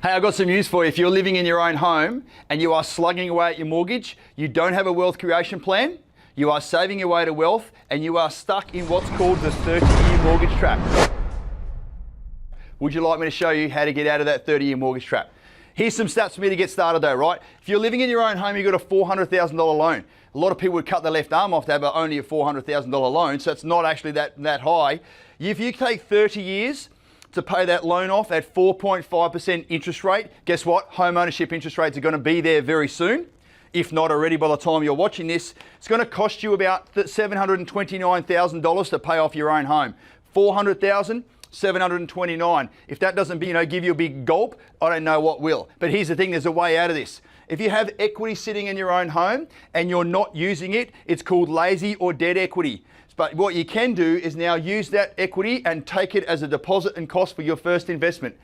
Hey, I've got some news for you. If you're living in your own home and you are slugging away at your mortgage, you don't have a wealth creation plan, you are saving your way to wealth, and you are stuck in what's called the 30-year mortgage trap. Would you like me to show you how to get out of that 30-year mortgage trap? Here's some stats for me to get started though, right? If you're living in your own home, you've got a $400,000 loan. A lot of people would cut their left arm off to have only a $400,000 loan, so it's not actually that high. If you take 30 years to pay that loan off at 4.5% interest rate, guess what? Home ownership interest rates are going to be there very soon. If not already by the time you're watching this, it's going to cost you about $729,000 to pay off your own home. $400,000, $729,000. If that doesn't give you a big gulp, I don't know what will. But here's the thing, there's a way out of this. If you have equity sitting in your own home and you're not using it, it's called lazy or dead equity. But what you can do is now use that equity and take it as a deposit and cost for your first investment.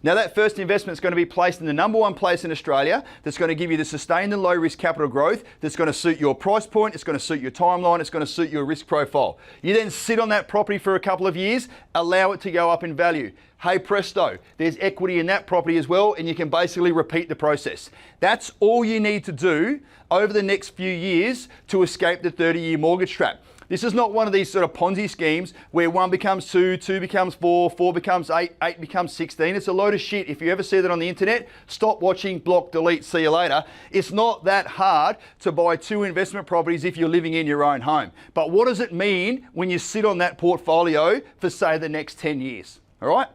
Now that first investment is going to be placed in the #1 place in Australia that's going to give you the sustained and low risk capital growth that's going to suit your price point, it's going to suit your timeline, it's going to suit your risk profile. You then sit on that property for a couple of years, allow it to go up in value. Hey presto, there's equity in that property as well, and you can basically repeat the process. That's all you need to do over the next few years to escape the 30-year mortgage trap. This is not one of these sort of Ponzi schemes where 1 becomes 2, 2 becomes 4, 4 becomes 8, 8 becomes 16. It's a load of shit. If you ever see that on the internet, stop watching, block, delete, see you later. It's not that hard to buy 2 investment properties if you're living in your own home. But what does it mean when you sit on that portfolio for, say, the next 10 years? All right?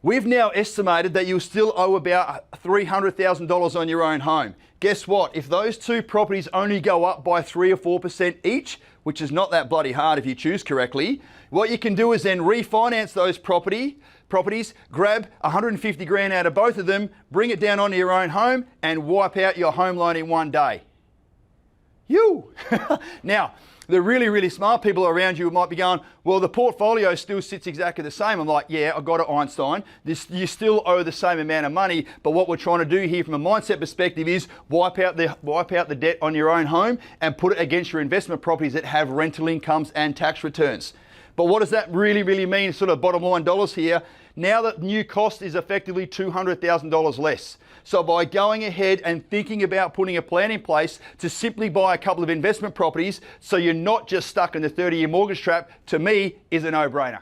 We've now estimated that you'll still owe about $300,000 on your own home. Guess what? If those 2 properties only go up by 3 or 4% each, which is not that bloody hard if you choose correctly, what you can do is then refinance those properties, grab 150 grand out of both of them, bring it down onto your own home, and wipe out your home loan in 1 day. Now, the really, really smart people around you might be going, well, the portfolio still sits exactly the same. I'm like, yeah, I got it, Einstein. You still owe the same amount of money, but what we're trying to do here from a mindset perspective is wipe out the debt on your own home and put it against your investment properties that have rental incomes and tax returns. But what does that really, really mean? Sort of bottom line dollars here. Now that new cost is effectively $200,000 less. So by going ahead and thinking about putting a plan in place to simply buy a couple of investment properties so you're not just stuck in the 30-year mortgage trap, to me is a no-brainer.